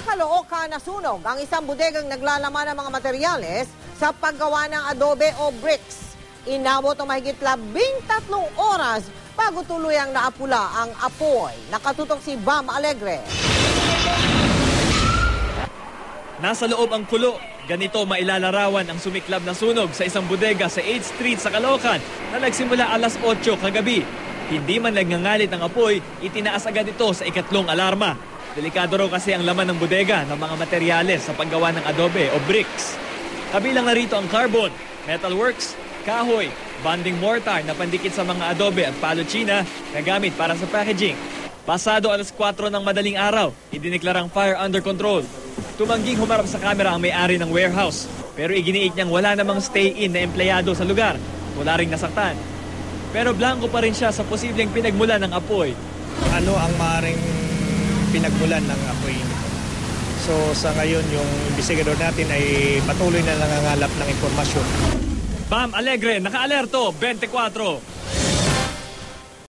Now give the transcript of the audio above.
Sa Caloocan nasunog ang isang bodegang naglalaman ng mga materyales sa paggawa ng adobe o bricks. Inabot ng mahigit 13 oras bago tuluyang naapula ang apoy. Nakatutok si Bam Alegre. Nasa loob ang kulo. Ganito mailalarawan ang sumiklab na sunog sa isang bodega sa 8th Street sa Caloocan na nagsimula alas 8 kagabi. Hindi man nagngangalit ang apoy, itinaas agad ito sa ikatlong alarma. Delikado raw kasi ang laman ng bodega ng mga materyales sa paggawa ng adobe o bricks. Kabilang na rito ang carbon, metalworks, kahoy, bonding mortar na pandikit sa mga adobe at palochina na gamit para sa packaging. Pasado alas 4 ng madaling araw, idineklarang fire under control. Tumangging humarap sa kamera ang may-ari ng warehouse, pero iginiit niyang wala namang stay-in na empleyado sa lugar. Wala ring nasaktan. Pero blanco pa rin siya sa posibleng pinagmulan ng apoy. Ano ang maaaring pinagmulan ng apoy? So sa ngayon, yung investigador natin ay patuloy na nangangalap ng impormasyon. Bam Alegre, naka-alerto, 24.